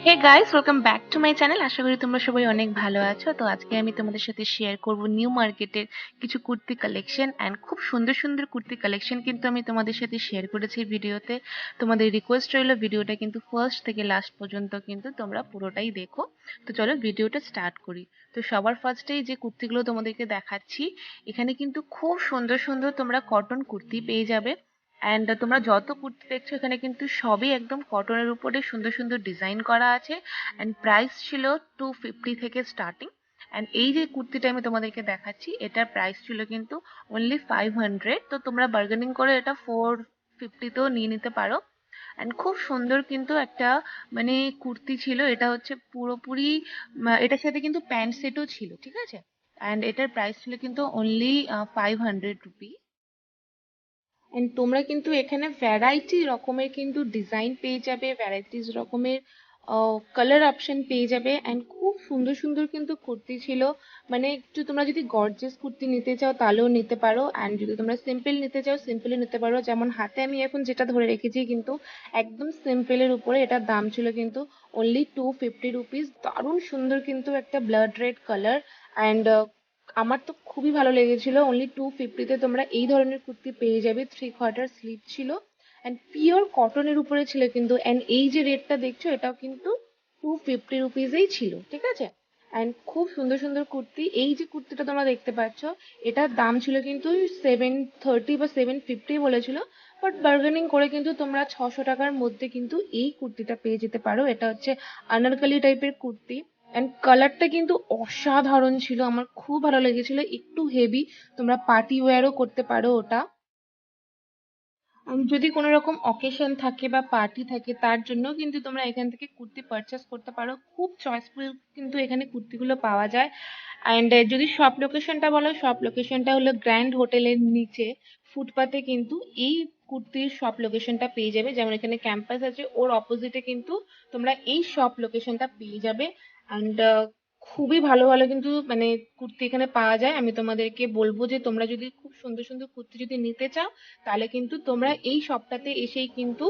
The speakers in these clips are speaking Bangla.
Hey guys, welcome back to my channel. আশা করি তোমরা সবাই অনেক ভালো আছো। তো আজকে আমি তোমাদের সাথে শেয়ার করব নিউ মার্কেটের কিছু কুর্তি কালেকশন অ্যান্ড খুব সুন্দর সুন্দর কুর্তি কালেকশন কিন্তু আমি তোমাদের সাথে শেয়ার করেছি ভিডিওতে। তোমাদের রিকোয়েস্ট রইলো ভিডিওটা কিন্তু ফার্স্ট থেকে লাস্ট পর্যন্ত কিন্তু তোমরা পুরোটাই দেখো। তো চলো ভিডিওটা স্টার্ট করি। তো সবার ফার্স্টেই যে কুর্তিগুলো তোমাদেরকে দেখাচ্ছি, এখানে কিন্তু খুব সুন্দর সুন্দর তোমরা কটন কুর্তি পেয়ে যাবে। অ্যান্ড তোমরা যত কুর্তি দেখছো এখানে কিন্তু সবই একদম কটনের উপরে সুন্দর সুন্দর ডিজাইন করা আছে। অ্যান্ড প্রাইস ছিল 250 থেকে স্টার্টিং। অ্যান্ড এই যে কুর্তিটা আমি তোমাদেরকে দেখাচ্ছি, এটার প্রাইস ছিল কিন্তু অনলি 500। তো তোমরা বার্গেনিং করে এটা 450তেও নিয়ে নিতে পারো। অ্যান্ড খুব সুন্দর কিন্তু একটা মানে কুর্তি ছিল। এটা হচ্ছে পুরোপুরি এটার সাথে কিন্তু প্যান্ট সেটও ছিল, ঠিক আছে। অ্যান্ড এটার প্রাইস ছিল কিন্তু অনলি 500 রুপি। এন্ড তোমরা কিন্তু এখানে ভ্যারাইটি রকমের কিন্তু ডিজাইন পেয়ে যাবে, ভ্যারাইটিস রকমের কালার অপশন পেয়ে যাবে। অ্যান্ড খুব সুন্দর সুন্দর কিন্তু কুর্তি ছিল। মানে একটু তোমরা যদি গর্জিয়াস কুর্তি নিতে চাও তাহলেও নিতে পারো, অ্যান্ড যদি তোমরা সিম্পল নিতে চাও সিম্পলই নিতে পারো। যেমন হাতে আমি এখন যেটা ধরে রেখেছি কিন্তু একদম সিম্পলের উপরে, এটার দাম ছিল কিন্তু অনলি 250 রুপিস। দারুণ সুন্দর কিন্তু একটা ব্লাড রেড কালার। অ্যান্ড আমার তো খুবই ভালো লেগেছিল। অনলি 250তে তোমরা এই ধরনের কুর্তি পেয়ে যাবে। 3/4 স্লিভ ছিল অ্যান্ড পিওর কটনের উপরে ছিল কিন্তু। অ্যান্ড এই যে রেটটা দেখছো এটাও কিন্তু 250 রুপিসেই ছিল, ঠিক আছে। অ্যান্ড খুব সুন্দর সুন্দর কুর্তি। এই যে কুর্তিটা তোমরা দেখতে পাচ্ছ, এটার দাম ছিল কিন্তু 730 বা 750 বলেছিল, বাট বার্গেনিং করে কিন্তু তোমরা 600 টাকার মধ্যে কিন্তু এই কুর্তিটা পেয়ে যেতে পারো। এটা হচ্ছে আনারকলি টাইপের কুর্তি। অ্যান্ড কালারটা কিন্তু অসাধারণ ছিল, আমার খুব ভালো লেগেছিল। একটু হেভি, তোমরা পার্টি ওয়্যারও করতে পারো ওটা। যদি কোনো রকম অকেশন থাকে বা পার্টি থাকে তার জন্য কিন্তু তোমরা এখান থেকে কুর্তি পারচেস করতে পারো। খুব চয়েসফুল কিন্তু এখানে কুর্তিগুলো পাওয়া যায়। অ্যান্ড যদি শপ লোকেশনটা বলো, শপ লোকেশনটা হলো গ্র্যান্ড হোটেলের নিচে ফুটপাতে কিন্তু এই কুর্তির শপ লোকেশনটা পেয়ে যাবে। যেমন এখানে ক্যাম্পাস আছে, ওর অপোজিটে কিন্তু তোমরা এই শপ লোকেশনটা পেয়ে যাবে। অ্যান্ড খুবই ভালো ভালো কিন্তু মানে কুর্তি এখানে পাওয়া যায়। আমি তোমাদেরকে বলবো যে তোমরা যদি খুব সুন্দর সুন্দর কুর্তি যদি নিতে চাও তাহলে কিন্তু তোমরা এই শপটাতে এসেই কিন্তু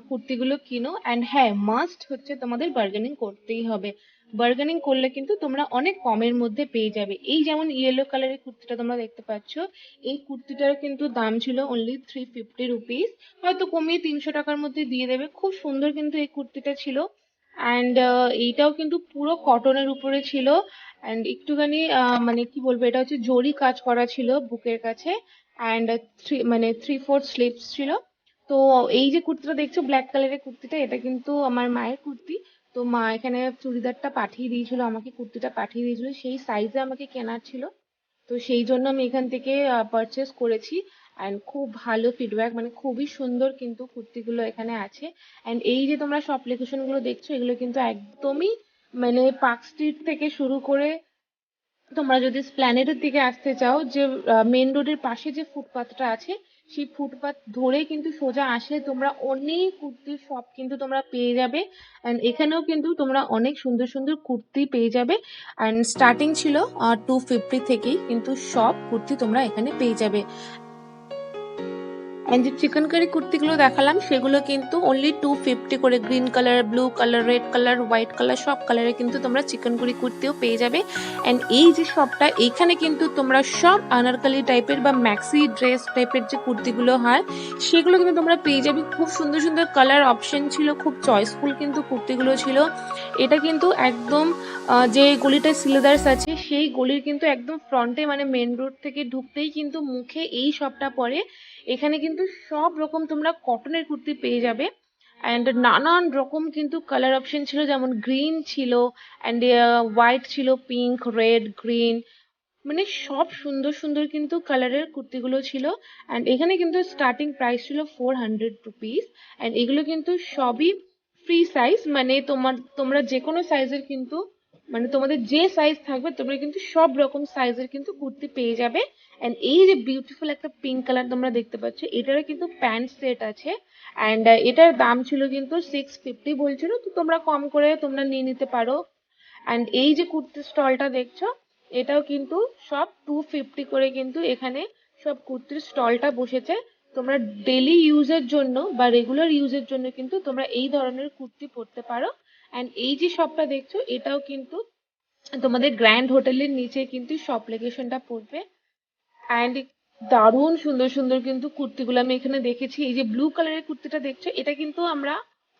কুর্তিগুলো কিনো। অ্যান্ড হ্যাঁ, মাস্ট হচ্ছে তোমাদের বার্গেনিং করতেই হবে। বার্গেনিং করলে কিন্তু তোমরা অনেক কমের মধ্যে পেয়ে যাবে। এই যেমন ইয়েলো কালারের কুর্তিটা তোমরা দেখতে পাচ্ছ, এই কুর্তিটার কিন্তু দাম ছিল অনলি 350 রুপিস। হয়তো কমিয়ে 300 টাকার মধ্যে দিয়ে দেবে। খুব সুন্দর কিন্তু এই কুর্তিটা ছিল। অ্যান্ড এইটাও কিন্তু পুরো কটনের উপরে ছিল। অ্যান্ড একটুখানি মানে কি বলবো, এটা হচ্ছে জরি কাজ করা ছিল বুকের কাছে। অ্যান্ড মানে 3/4 স্লিভস ছিল। তো এই যে কুর্তিটা দেখছো ব্ল্যাক কালারের কুর্তিটা, এটা কিন্তু আমার মায়ের কুর্তি। তো মা এখানে চুড়িদারটা পাঠিয়ে দিয়েছিল, আমাকে কুর্তিটা পাঠিয়ে দিয়েছিল, সেই সাইজে আমাকে কেনার ছিল। তো সেই জন্য আমি এখান থেকে পারচেস করেছি। অ্যান্ড খুব ভালো ফিডব্যাক, মানে খুবই সুন্দর কিন্তু কুর্তিগুলো এখানে আছে। অ্যান্ড এই যে তোমরা সব লোকেশন গুলো দেখছো এগুলো কিন্তু একদমই মানে পার্ক স্ট্রিট থেকে শুরু করে তোমরা যদি স্প্ল্যানেডের দিকে আসতে চাও, যে মেন রোডের পাশে যে ফুটপাথটা আছে সেই ফুটপাথ ধরে কিন্তু সোজা আসলে তোমরা অনেক কুর্তির শপ কিন্তু তোমরা পেয়ে যাবে। অ্যান্ড এখানেও কিন্তু তোমরা অনেক সুন্দর সুন্দর কুর্তি পেয়ে যাবে। অ্যান্ড স্টার্টিং ছিল 250 থেকেই কিন্তু সব কুর্তি তোমরা এখানে পেয়ে যাবে। এন্ড যে চিকেন কারি কুর্তিগুলো দেখালাম সেগুলো কিন্তু অনলি 250 করে। Green colour, blue colour, red colour, white colour, সব কালারে কিন্তু তোমরা চিকেন কারি কুর্তিও পেয়ে যাবে। এন্ড এই যে শপটা, এইখানে কিন্তু তোমরা সব আনারকলি টাইপের বা ম্যাক্সি ড্রেস টাইপের যে কুর্তিগুলো হয় সেগুলো কিন্তু তোমরা পেয়ে যাবে। খুব সুন্দর সুন্দর কালার অপশন ছিল, খুব চয়েসফুল কিন্তু কুর্তিগুলো ছিল। এটা কিন্তু একদম যে গলিটা সিলেদার্স আছে সেই গলির কিন্তু একদম ফ্রন্টে, মানে মেন রোড থেকে ঢুকতেই কিন্তু মুখে এই শপটা পড়ে। এখানে কিন্তু সব রকম তোমরা কটনের কুর্তি পেয়ে যাবে। অ্যান্ড নানান রকম কিন্তু কালার অপশন ছিল, যেমন গ্রিন ছিল, অ্যান্ড হোয়াইট ছিল, পিঙ্ক, রেড, গ্রিন, মানে সব সুন্দর সুন্দর কিন্তু কালারের কুর্তিগুলো ছিল। অ্যান্ড এখানে কিন্তু স্টার্টিং প্রাইস ছিল 400 রুপিস। অ্যান্ড এগুলো কিন্তু সবই ফ্রি সাইজ, মানে তোমরা যে কোনো সাইজের কিন্তু, মানে তোমাদের যে সাইজ থাকবে তোমরা কিন্তু সব রকম সাইজের কিন্তু কুর্তি পেয়ে যাবে। এন্ড এই যে বিউটিফুল একটা পিঙ্ক কালার তোমরা দেখতে পাচ্ছ, এটারও কিন্তু প্যান্ট সেট আছে। অ্যান্ড এটার দাম ছিল কিন্তু 650 বলছিল, তো তোমরা কম করে তোমরা নিয়ে নিতে পারো। অ্যান্ড এই যে কুর্তির স্টলটা দেখছো, এটাও কিন্তু সব 250 করে কিন্তু এখানে সব কুর্তির স্টলটা বসেছে। তোমরা ডেলি ইউজের জন্য বা রেগুলার ইউজের জন্য কিন্তু তোমরা এই ধরনের কুর্তি পরতে পারো। অ্যান্ড এই যে শপটা দেখছো এটাও কিন্তু তোমাদের গ্র্যান্ড হোটেলের নিচে কিন্তু শপ লোকেশনটা পড়বে। অ্যান্ড দারুণ সুন্দর সুন্দর কিন্তু কুর্তিগুলো আমি এখানে দেখেছি। এই যে ব্লু কালারের কুর্তিটা দেখছো এটা কিন্তু আমরা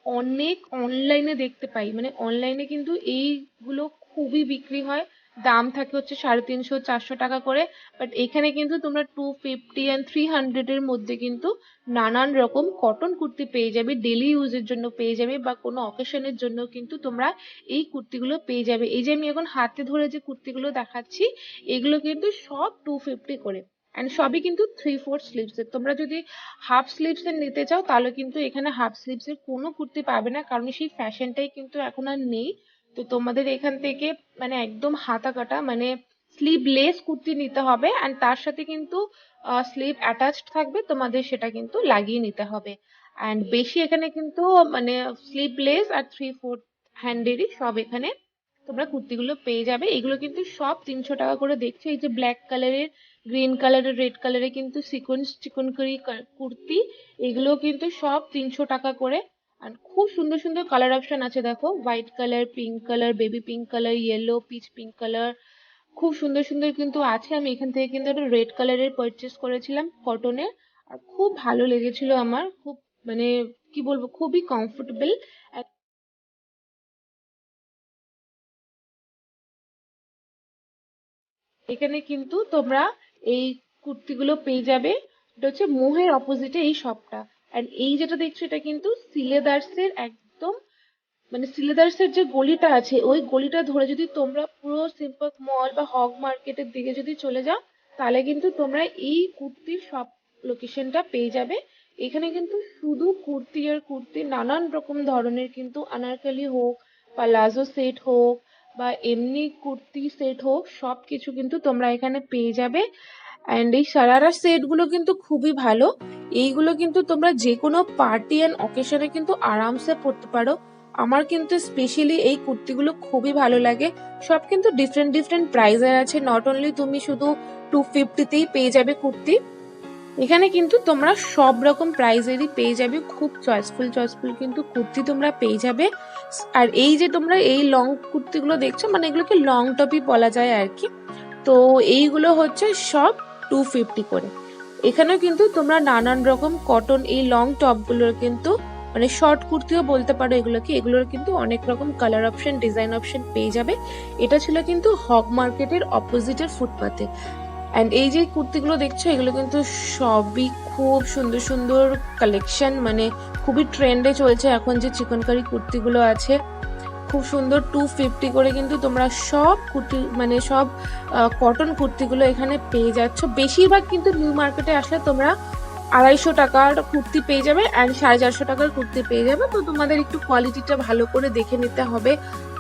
অনেক অনলাইনে দেখতে পাই, মানে অনলাইনে কিন্তু এইগুলো খুবই বিক্রি হয়, দাম থাকে হচ্ছে 350-400 টাকা করে। বাট এখানে কিন্তু তোমরা 250 অ্যান্ড 300 এর মধ্যে কিন্তু নানান রকম কটন কুর্তি পেয়ে যাবে, ডেলি ইউজের জন্য পেয়ে যাবে, বা কোনো অকেশনের জন্য কিন্তু তোমরা এই কুর্তিগুলো পেয়ে যাবে। এই যে আমি এখন হাতে ধরে যে কুর্তিগুলো দেখাচ্ছি এগুলো কিন্তু সব 250 করে, অ্যান্ড সবই কিন্তু 3/4 স্লিভস এর। তোমরা যদি হাফ স্লিভস এর নিতে চাও তাহলে কিন্তু এখানে হাফ স্লিভস এর কোনো কুর্তি পাবে না, কারণ সেই ফ্যাশনটাই কিন্তু এখন আর নেই। তো তোমাদের এখান থেকে মানে একদম হাতা কাটা মানে স্লিভলেস কুর্তি নিতে হবে, অ্যান্ড তার সাথে কিন্তু স্লিভ অ্যাটাচড থাকবে, তোমাদের সেটা কিন্তু লাগিয়ে নিতে হবে। অ্যান্ড বেশি এখানে কিন্তু মানে স্লিভলেস আর 3/4 হ্যান্ডেরই সব এখানে তোমরা কুর্তিগুলো পেয়ে যাবে। এগুলো কিন্তু সব 300 টাকা করে দেখছো। এই যে ব্ল্যাক কালারের, গ্রিন কালারের, রেড কালারের কিন্তু সিকোয়েন্স চিকনকারি কুর্তি, এগুলো কিন্তু সব 300 টাকা করে। আর খুব সুন্দর সুন্দর কালার অপশন আছে, দেখো white colour, pink colour, baby pink colour, yellow, pitch pink colour, খুব সুন্দর সুন্দর কিন্তু আছে। আমি এখান থেকে কিন্তু একটা রেড কালারের পারচেস করেছিলাম কটনের, আর খুব ভালো লেগেছিল আমার, খুব মানে কি বলবো খুবই কমফোর্টেবল। এখানে কিন্তু তোমরা এই কুর্তিগুলো পেয়ে যাবে। এটা হচ্ছে মোহের অপোজিটে এই শপটা। এন্ড এই যেটা দেখছো এটা কিন্তু সিলেদার্সের একদম মানে সিলেদার্সের যে গলিটা আছে ওই গলিটা ধরে যদি তোমরা পুরো সিম্পক মল বা হগ মার্কেটের দিকে যদি চলে যাও তাহলে কিন্তু তোমরা এই কুর্তির সব লোকেশনটা পেয়ে যাবে। এখানে কিন্তু শুধু কুর্তি আর কুর্তি, নানান রকম ধরনের কিন্তু আনারকলি হোক, প্লাজো সেট হোক, বা এমনি কুর্তি সেট হোক, সব কিছু কিন্তু তোমরা এখানে পেয়ে যাবে। অ্যান্ড এই সারারা সেট গুলো কিন্তু খুবই ভালো। এইগুলো কিন্তু তোমরা যে কোনো পার্টি অ্যান্ড অকেশনে কিন্তু আরামসে পরতে পারো। আমার কিন্তু স্পেশালি এই কুর্তিগুলো খুবই ভালো লাগে। সব কিন্তু ডিফারেন্ট ডিফারেন্ট প্রাইসের আছে, নট অনলি তুমি শুধু 250তেই পেয়ে যাবে কুর্তি। এখানে কিন্তু তোমরা সব রকম প্রাইজেরই পেয়ে যাবে, খুব চয়েসফুল চয়েসফুল কিন্তু কুর্তি তোমরা পেয়ে যাবে। আর এই যে তোমরা এই লং কুর্তিগুলো দেখছো মানে এগুলোকে লং টপই বলা যায় আর কি। তো এইগুলো হচ্ছে সব 250 করে। এখানেও কিন্তু তোমরা নানান রকম কটন এই লং টপ গুলোর কিন্তু মানে শর্ট কুর্তিও বলতে পারো এগুলোকে, এগুলোর কিন্তু অনেক রকম কালার অপশন, ডিজাইন অপশন পেয়ে যাবে। এটা ছিল কিন্তু হগ মার্কেটের অপোজিটের ফুটপাতে। অ্যান্ড এই যে কুর্তিগুলো দেখছো এগুলো কিন্তু সবই খুব সুন্দর সুন্দর কালেকশন, মানে খুবই ট্রেন্ডে চলছে এখন যে চিকনকারি কুর্তিগুলো আছে, খুব সুন্দর 250 করে কিন্তু তোমরা সব কুর্তি মানে সব কটন কুর্তিগুলো এখানে পেয়ে যাচ্ছ। বেশিরভাগ কিন্তু নিউ মার্কেটে আসলে তোমরা 250 টাকার কুর্তি পেয়ে যাবে অ্যান্ড 450 টাকার কুর্তি পেয়ে যাবে। তো তোমাদের একটু কোয়ালিটিটা ভালো করে দেখে নিতে হবে,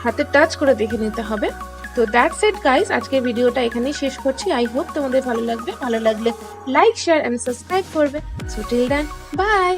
হাতে টাচ করে দেখে নিতে হবে। তো দ্যাটস ইট গাইস, আজকের ভিডিওটা এখানেই শেষ করছি। আই হোপ তোমাদের ভালো লাগবে, ভালো লাগলে লাইক শেয়ার এন্ড সাবস্ক্রাইব করবে। So till then by.